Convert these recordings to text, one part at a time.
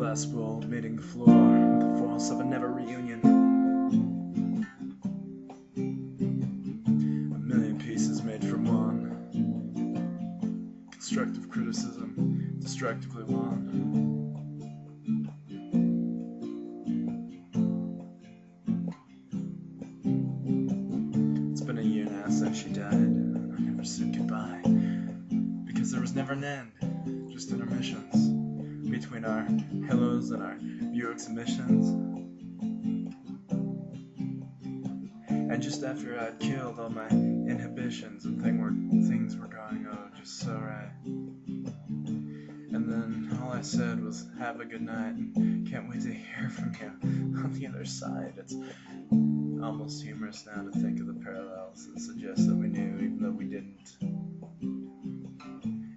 glass bowl meeting the floor with the force of a never reunion. A million pieces made from one. Constructive criticism, destructively won. It's been a year now since she died. I never said goodbye, because there was never an end, just intermissions between our hellos and our Buick's emissions. And just after I'd killed all my inhibitions and things were going, oh, just so right. And then all I said was, have a good night, and can't wait to hear from you on the other side. It's almost humorous now to think of the parallels that suggest that we knew, even though we didn't.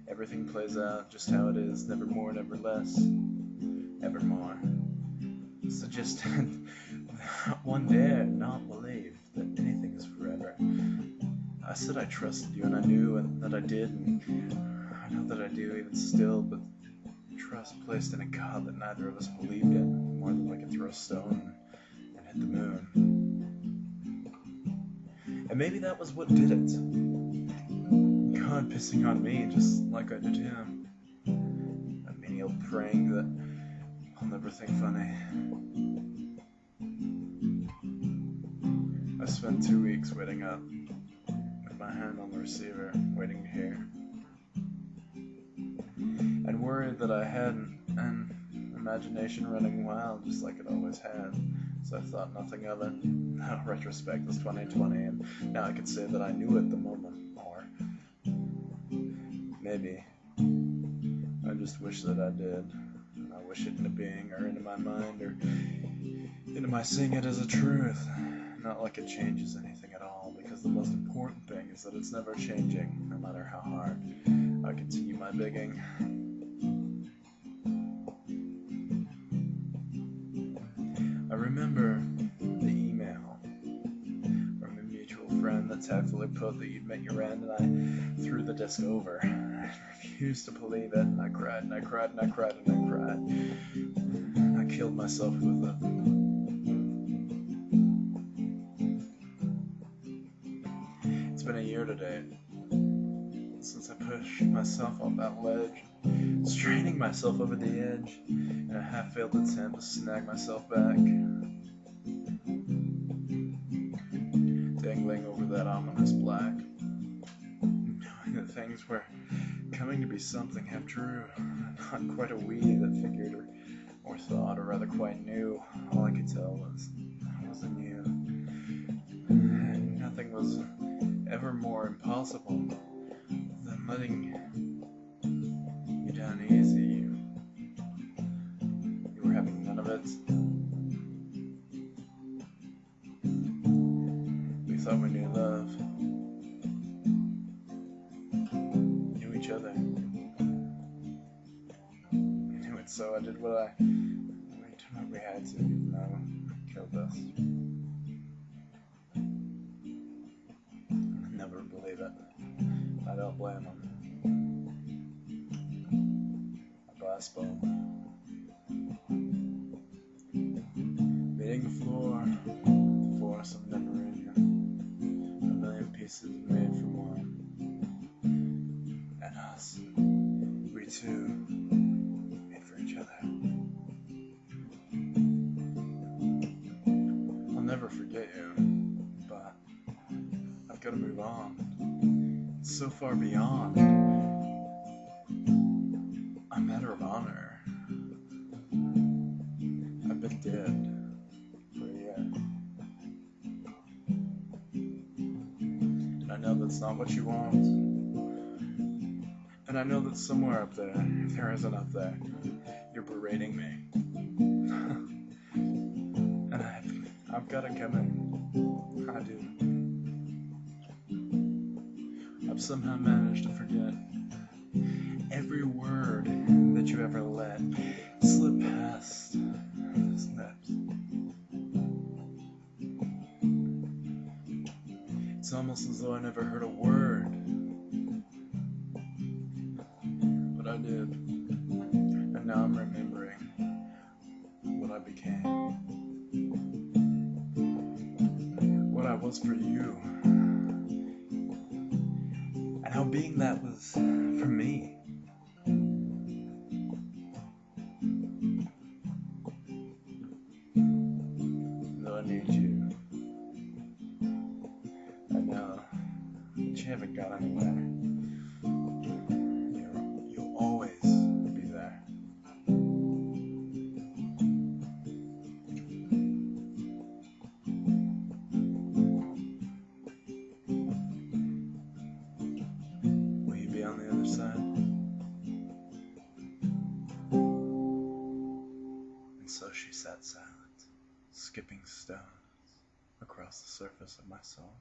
Everything plays out just how it is, never more, never less, ever more. So just one dare not believe that anything is forever. I said I trusted you, and I knew that I did, and I know that I do even still, but trust placed in a God that neither of us believed in, more than we could throw a stone and hit the moon. And maybe that was what did it. God pissing on me just like I did him. A menial praying that I'll never think funny. I spent 2 weeks waiting up, with my hand on the receiver, waiting to hear. And worried that I hadn't, and imagination running wild just like it always had. So I thought nothing of it. Now retrospect is 2020, and now I could say that I knew at the moment, or maybe I just wish that I did. I wish it into being, or into my mind, or into my seeing it as a truth. Not like it changes anything at all, because the most important thing is that it's never changing, no matter how hard I continue my bigging. I remember the email from a mutual friend that tactfully put that you'd met your end, and I threw the disc over. I refused to believe it, and I cried, and I cried, and I cried, and I cried. I killed myself with it. It's been a year today since I pushed myself off that ledge, straining myself over the edge in a half-failed attempt to snag myself back, dangling over that ominous black, knowing that things were coming to be something half true, not quite a we that figured or thought, or rather quite knew. All I could tell was I wasn't you, and nothing was ever more impossible than letting you down easy. You were having none of it. We thought we knew love, knew each other, knew it, so I did what we had to, even though it killed us. Never believe it. I don't blame him. A glass bowl. Beating the floor, the force of never reunion. A million pieces made from one. And us, we too, made for each other. I'll never forget you, but I've got to move on. It's so far beyond a matter of honor. I've been dead for a year. And I know that's not what you want. And I know that somewhere up there, if there isn't up there, you're berating me. And I've got it coming. I do. I've somehow managed to forget every word that you ever let slip past those lips. It's almost as though I never heard a word, but I did. And now I'm remembering became, what I was for you, and how being that was for me. Though I need you, I know that you haven't got anywhere. You'll always be there. Will you be on the other side? And so she sat silent, skipping stones across the surface of my soul.